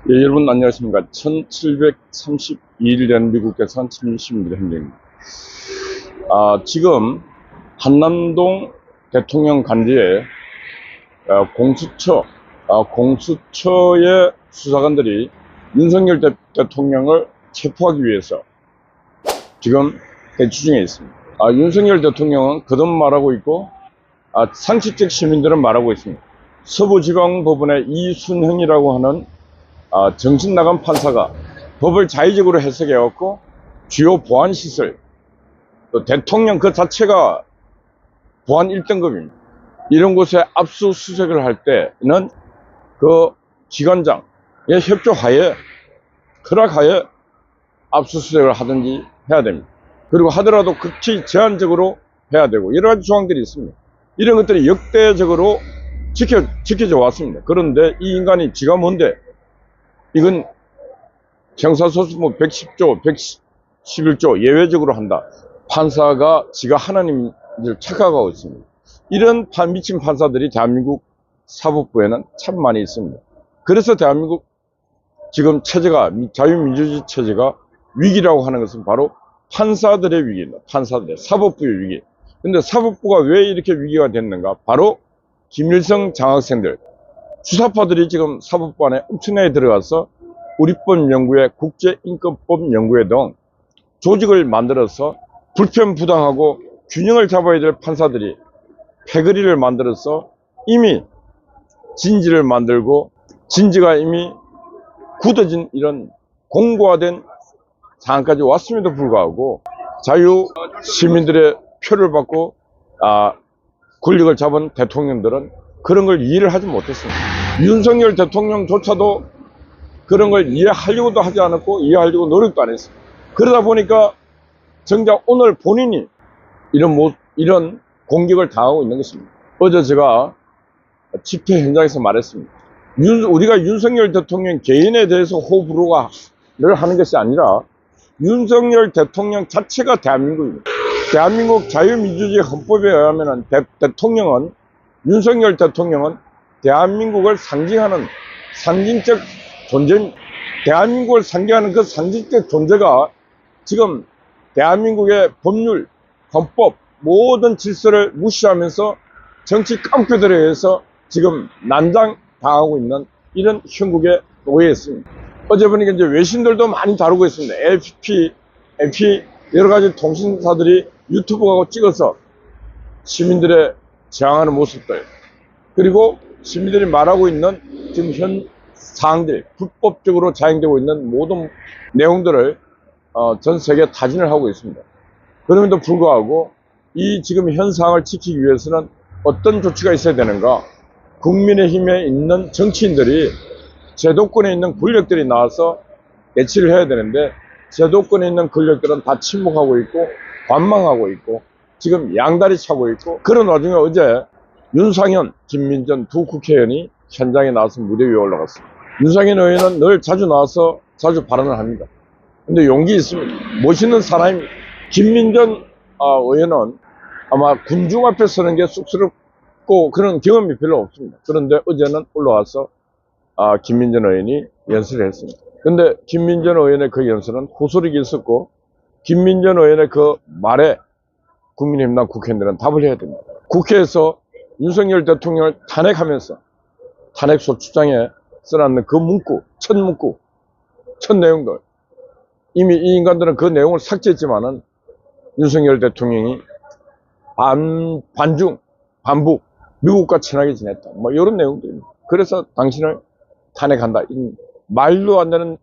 예, 여러분 안녕하십니까. 1732년 미국 대선 친민시민들의 행정입니다. 지금 한남동 대통령 간지에 공수처의 수사관들이 윤석열 대통령을 체포하기 위해서 지금 대치 중에 있습니다. 윤석열 대통령은 거듭 말하고 있고, 상식적 시민들은 말하고 있습니다. 서부지방법원의 이순형이라고 하는 정신 나간 판사가 법을 자의적으로 해석해왔고, 주요 보안시설, 또 대통령 그 자체가 보안 1등급입니다. 이런 곳에 압수수색을 할 때는 그 기관장의 협조하에, 허락하에 압수수색을 하든지 해야 됩니다. 그리고 하더라도 극히 제한적으로 해야 되고, 여러 가지 조항들이 있습니다. 이런 것들이 역대적으로 지켜져 왔습니다. 그런데 이 인간이 지가 뭔데, 이건 형사소송법 110조, 111조 예외적으로 한다. 판사가 지가 하나님을 착각하고 있습니다. 이런 미친 판사들이 대한민국 사법부에는 참 많이 있습니다. 그래서 대한민국 지금 체제가, 자유민주주의 체제가 위기라고 하는 것은 바로 판사들의 위기입니다. 판사들의, 사법부의 위기. 근데 사법부가 왜 이렇게 위기가 됐는가? 바로 김일성 장학생들, 수사파들이 지금 사법부 안에 엄청나게 들어가서 우리법 연구회, 국제인권법 연구회 등 조직을 만들어서 불편부당하고 균형을 잡아야 될 판사들이 패거리를 만들어서 이미 진지를 만들고, 진지가 이미 굳어진 이런 공고화된 상황까지 왔음에도 불구하고 자유 시민들의 표를 받고 권력을 잡은 대통령들은 그런 걸 이해를 하지 못했습니다. 윤석열 대통령조차도 그런 걸 이해하려고도 하지 않았고, 이해하려고 노력도 안 했습니다. 그러다 보니까 정작 오늘 본인이 이런 공격을 당하고 있는 것입니다. 어제 제가 집회 현장에서 말했습니다. 우리가 윤석열 대통령 개인에 대해서 호불호를 하는 것이 아니라 윤석열 대통령 자체가 대한민국입니다. 대한민국 자유민주주의 헌법에 의하면 윤석열 대통령은 대한민국을 상징하는 상징적 존재입니다. 대한민국을 상징하는 그 상징적 존재가 지금 대한민국의 법률, 헌법, 모든 질서를 무시하면서 정치 깡패들에 의해서 지금 난장당하고 있는 이런 형국에 놓여 있습니다. 어제 보니까 이제 외신들도 많이 다루고 있습니다. AFP 여러 가지 통신사들이 유튜브하고 찍어서 시민들의 저항하는 모습들, 그리고 시민들이 말하고 있는 지금 현 사항들, 불법적으로 자행되고 있는 모든 내용들을 전 세계에 타진을 하고 있습니다. 그럼에도 불구하고 이 지금 현 상황을 지키기 위해서는 어떤 조치가 있어야 되는가? 국민의힘에 있는 정치인들이, 제도권에 있는 권력들이 나와서 대치를 해야 되는데, 제도권에 있는 권력들은 다 침묵하고 있고 관망하고 있고 지금 양다리 차고 있고, 그런 와중에 어제 윤상현, 김민전 두 국회의원이 현장에 나와서 무대 위에 올라갔습니다. 윤상현 의원은 늘 자주 나와서 자주 발언을 합니다. 근데 용기 있습니다. 멋있는 사람입니다. 김민전 의원은 아마 군중 앞에 서는 게 쑥스럽고 그런 경험이 별로 없습니다. 그런데 어제는 올라와서 김민전 의원이 연설을 했습니다. 근데 김민전 의원의 그 연설은 호소력이 있었고, 김민전 의원의 그 말에 국민의힘당 국회의원들은 답을 해야 됩니다. 국회에서 윤석열 대통령을 탄핵하면서 탄핵소추장에 써놨는 그 문구, 첫 내용들, 이미 이 인간들은 그 내용을 삭제했지만은 윤석열 대통령이 반북, 미국과 친하게 지냈다, 뭐 이런 내용들입니다. 그래서 당신을 탄핵한다, 이 말도 안 되는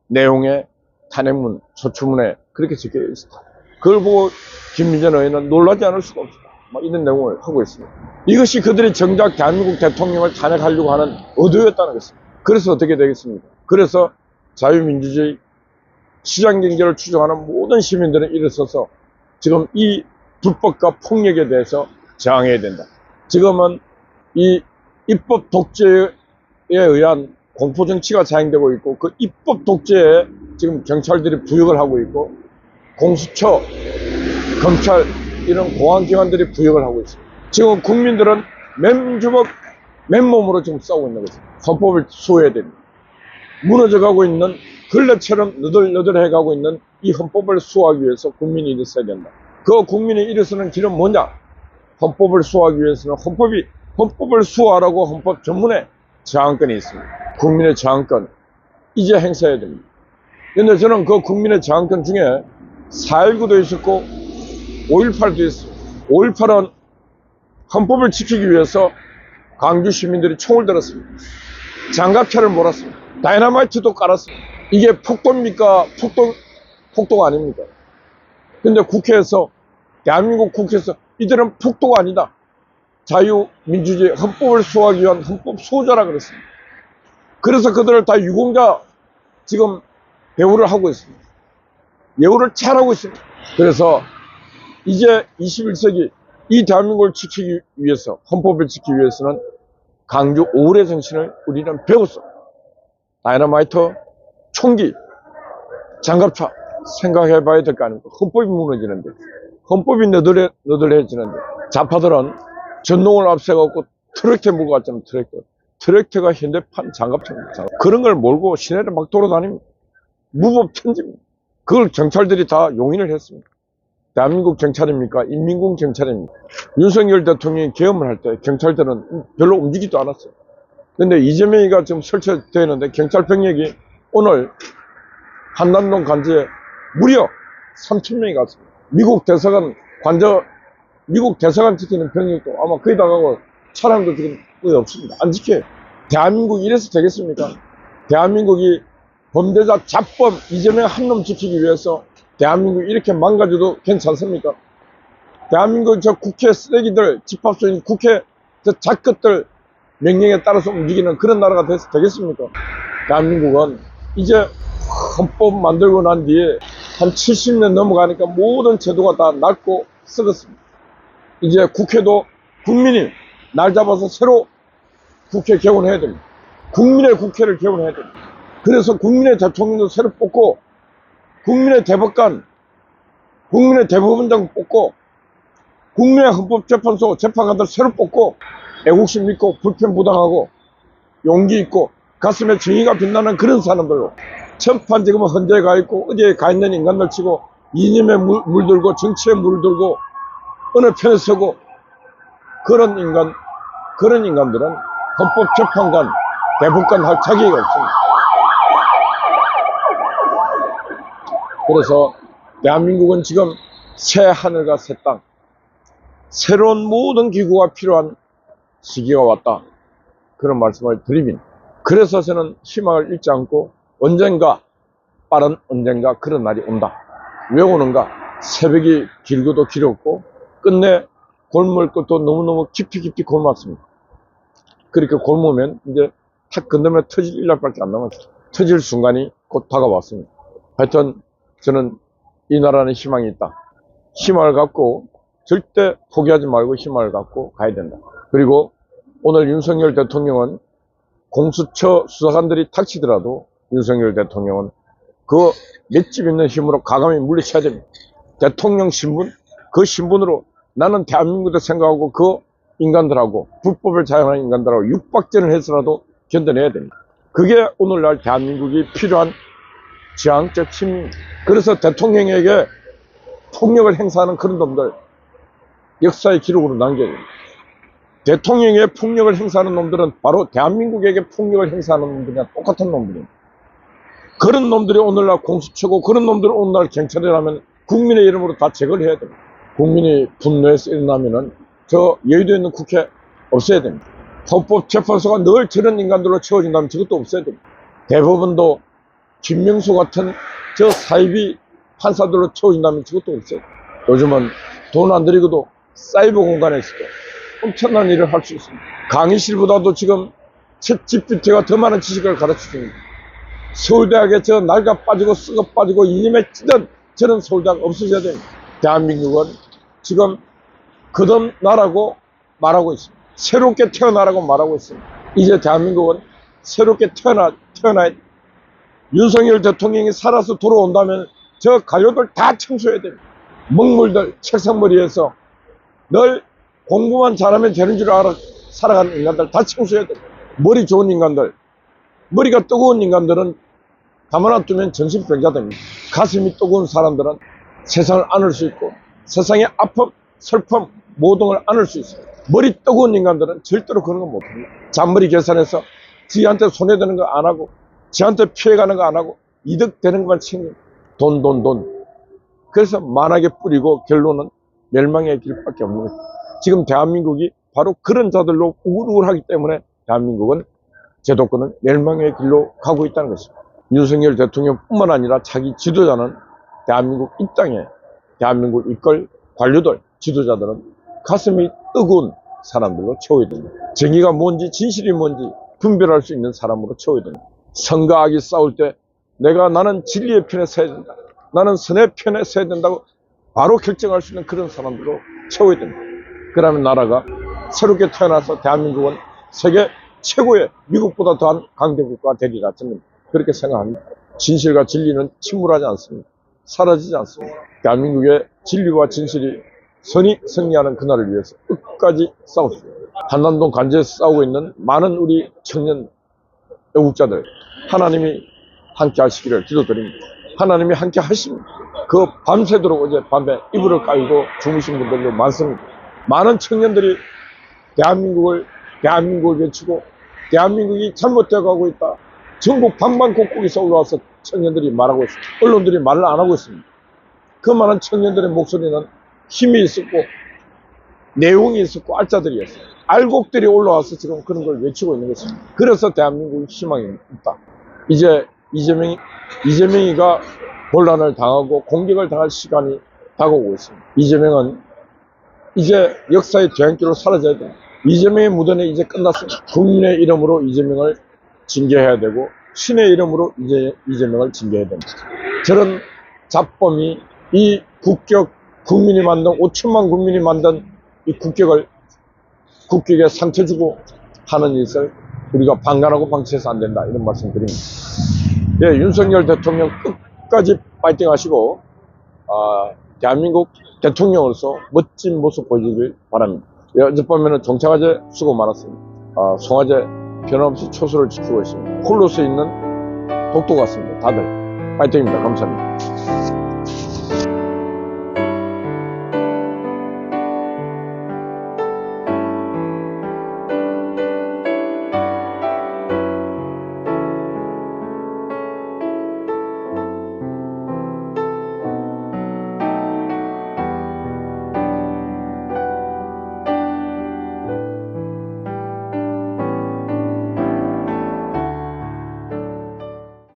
내용의 탄핵문, 소추문에 그렇게 적혀 있습니다. 그걸 보고 김민전 의원은 놀라지 않을 수가 없습니다. 뭐 이런 내용을 하고 있습니다. 이것이 그들이 정작 대한민국 대통령을 탄핵하려고 하는 의도였다는 것입니다. 그래서 어떻게 되겠습니까? 그래서 자유민주주의 시장경제를 추종하는 모든 시민들은 일어서서 지금 이 불법과 폭력에 대해서 저항해야 된다. 지금은 이 입법 독재에 의한 공포정치가 자행되고 있고, 그 입법 독재에 지금 경찰들이 부역을 하고 있고, 공수처, 검찰, 이런 공안기관들이 부역을 하고 있습니다. 지금 국민들은 맨주먹, 맨몸으로 지금 싸우고 있는 것입니다. 헌법을 수호해야 됩니다. 무너져가고 있는 걸레처럼 너덜너덜해가고 있는 이 헌법을 수호하기 위해서 국민이 일어서야 된다. 그 국민이 일어서는 길은 뭐냐? 헌법을 수호하기 위해서는 헌법을 수호하라고 헌법 전문에 저항권이 있습니다. 국민의 저항권 이제 행사해야 됩니다. 그런데 저는 그 국민의 저항권 중에 4.19도 있었고 5.18도 있어요. 5.18은 헌법을 지키기 위해서 광주 시민들이 총을 들었습니다. 장갑차를 몰았습니다. 다이너마이트도 깔았습니다. 이게 폭도입니까? 폭도가 아닙니까? 근데 국회에서, 대한민국 국회에서 이들은 폭도가 아니다. 자유민주주의 헌법을 수호하기 위한 헌법 수호자라 그랬습니다. 그래서 그들을 다 유공자 지금 배우를 하고 있습니다. 예우를 잘하고 있습니다. 그래서 이제 21세기 이 대한민국을 지키기 위해서, 헌법을 지키기 위해서는 광주 5.18의 정신을 우리는 배웠어. 다이너마이트, 총기, 장갑차 생각해 봐야 될 거 아닙니까? 헌법이 무너지는데, 헌법이 너덜해지는데, 좌파들은 전동을 앞세워갖고 트랙터 몰고 갔잖아요. 트랙터가 현대판 장갑차입니다. 그런 걸 몰고 시내를 막 돌아다닙니다. 무법 편집입니다. 그걸 경찰들이 다 용인을 했습니다. 대한민국 경찰입니까? 인민군 경찰입니까? 윤석열 대통령이 계엄을 할 때 경찰들은 별로 움직이지도 않았어요. 근데 이재명이가 지금 설치되어 있는데 경찰 병력이 오늘 한남동 간지에 무려 3,000명이 갔습니다. 미국 대사관 지키는 병력도 아마 거의 다 가고 차량도 지금 거의 없습니다. 안 지켜요. 대한민국이 이래서 되겠습니까? 대한민국이 범죄자 잡범 이재명 한 놈 지키기 위해서 대한민국이 이렇게 망가져도 괜찮습니까? 대한민국 저 국회 쓰레기들, 집합소인 국회 저 작것들 명령에 따라서 움직이는 그런 나라가 되겠습니까? 대한민국은 이제 헌법 만들고 난 뒤에 한 70년 넘어가니까 모든 제도가 다 낡고 썩었습니다. 이제 국회도 국민이 날 잡아서 새로 국회 개원해야 됩니다. 국민의 국회를 개원해야 됩니다. 그래서 국민의 대통령도 새로 뽑고, 국민의 대법관, 국민의 대법원장 뽑고, 국민의 헌법재판소 재판관들 새로 뽑고, 애국심 있고 불편부당하고 용기 있고 가슴에 정의가 빛나는 그런 사람들로, 천판 지금 헌재에 가 있고 어디에 가 있는 인간들 치고 이념에 물들고 정치에 물들고 어느 편에 서고 그런 인간들은 헌법재판관, 대법관 할 자격이 없습니다. 그래서 대한민국은 지금 새 하늘과 새 땅, 새로운 모든 기구가 필요한 시기가 왔다. 그런 말씀을 드립니다. 그래서 저는 희망을 잃지 않고 빠른 언젠가 그런 날이 온다. 왜 오는가? 새벽이 길고도 길었고 끝내 골물 끝도 너무너무 깊이 골랐습니다. 그렇게 골무면 이제 탁 건너면 터질 일날밖에 안 남았어요. 터질 순간이 곧 다가왔습니다. 하여튼 저는 이 나라는 희망이 있다. 희망을 갖고 절대 포기하지 말고 희망을 갖고 가야 된다. 그리고 오늘 윤석열 대통령은 공수처 수사관들이 닥치더라도 윤석열 대통령은 그 맷집 있는 힘으로 과감히 물리쳐야 됩니다. 대통령 신분, 그 신분으로 나는 대한민국을 생각하고 그 인간들하고 불법을 자행하는 인간들하고 육박전을 해서라도 견뎌내야 됩니다. 그게 오늘날 대한민국이 필요한 지향적 힘입니다. 그래서 대통령에게 폭력을 행사하는 그런 놈들 역사의 기록으로 남겨야 됩니다. 대통령에게 폭력을 행사하는 놈들은 바로 대한민국에게 폭력을 행사하는 놈들이랑 똑같은 놈들입니다. 그런 놈들이 오늘날 공수처고 그런 놈들이 오늘날 경찰이라면 국민의 이름으로 다 제거를 해야 됩니다. 국민이 분노해서 일어나면은 저 여의도에 있는 국회 없애야 됩니다. 헌법재판소가 늘 저런 인간들로 채워진다면 저것도 없애야 됩니다. 대법원도 김명수 같은 저 사이비 판사들로 채워진다면 저것도 없애야 됩니다. 요즘은 돈 안 들이고도 사이버 공간에서도 엄청난 일을 할 수 있습니다. 강의실보다도 지금 챗GPT가 더 많은 지식을 가르쳐줍니다. 서울대학에 저 낡아 빠지고 썩어 빠지고 이념에 찌든 저런 서울대학 없어져야 됩니다. 대한민국은 지금 거듭나라고 말하고 있습니다. 새롭게 태어나라고 말하고 있습니다. 이제 대한민국은 새롭게 태어나야 윤석열 대통령이 살아서 돌아온다면 저 관료들 다 청소해야 됩니다. 먹물들 책상머리에서 늘 공부만 잘하면 되는 줄 알아 살아가는 인간들 다 청소해야 됩니다. 머리 좋은 인간들, 머리가 뜨거운 인간들은 가만 놔두면 정신병자 됩니다. 가슴이 뜨거운 사람들은 세상을 안을 수 있고 세상의 아픔, 슬픔, 모든 걸 안을 수 있어요. 머리 뜨거운 인간들은 절대로 그런 거 못합니다. 잔머리 계산해서 지한테 손해되는 거 안 하고 지한테 피해가는 거 안 하고 이득되는 것만 챙겨. 돈. 그래서 만하게 뿌리고 결론은 멸망의 길밖에 없는 거죠. 지금 대한민국이 바로 그런 자들로 우글우글하기 때문에 대한민국은 제도권은 멸망의 길로 가고 있다는 것입니다. 윤석열 대통령뿐만 아니라 자기 지도자는 대한민국 이 땅에 대한민국 이끌 관료들, 지도자들은 가슴이 뜨거운 사람들로 채워야 됩니다. 정의가 뭔지 진실이 뭔지 분별할 수 있는 사람으로 채워야 됩니다. 선과 악이 싸울 때 나는 진리의 편에 서야 된다. 나는 선의 편에 서야 된다고 바로 결정할 수 있는 그런 사람들로 채워야 됩니다. 그러면 나라가 새롭게 태어나서 대한민국은 세계 최고의 미국보다 더한 강대국가가 되리라 저는 그렇게 생각합니다. 진실과 진리는 침몰하지 않습니다. 사라지지 않습니다. 대한민국의 진리와 진실이 선이 승리하는 그날을 위해서 끝까지 싸웠습니다. 한남동 간제에서 싸우고 있는 많은 우리 청년 애국자들 하나님이 함께 하시기를 기도드립니다. 하나님이 함께 하십니다. 그 밤새도록 어제 밤에 이불을 깔고 주무신 분들도 많습니다. 많은 청년들이 대한민국을 외치고 대한민국이 잘못되어 가고 있다. 전국 방방곡곡에서 올라와서 청년들이 말하고 있습니다. 언론들이 말을 안 하고 있습니다. 그 많은 청년들의 목소리는 힘이 있었고 내용이 있었고 알짜들이었어요. 알곡들이 올라와서 지금 그런 걸 외치고 있는 것입니다. 그래서 대한민국이 희망이 있다. 이제 이재명이가 혼란을 당하고 공격을 당할 시간이 다가오고 있습니다. 이재명은 이제 역사의 뒤안길로 사라져야 됩니다. 이재명의 무대는 이제 끝났습니다. 국민의 이름으로 이재명을 징계해야 되고 신의 이름으로 이재명을 징계해야 됩니다. 저런 잡범이 이 국격 국민이 만든 5천만 국민이 만든 이 국격에 상처 주고 하는 일을 우리가 방관하고 방치해서 안 된다 이런 말씀 드립니다. 예, 윤석열 대통령 끝까지 파이팅 하시고 대한민국 대통령으로서 멋진 모습 보여주길 바랍니다. 예, 어젯밤에는 정착화제 수고 많았습니다. 송화제 변함없이 초소를 지키고 있습니다. 홀로서 있는 독도 같습니다. 다들 파이팅입니다. 감사합니다.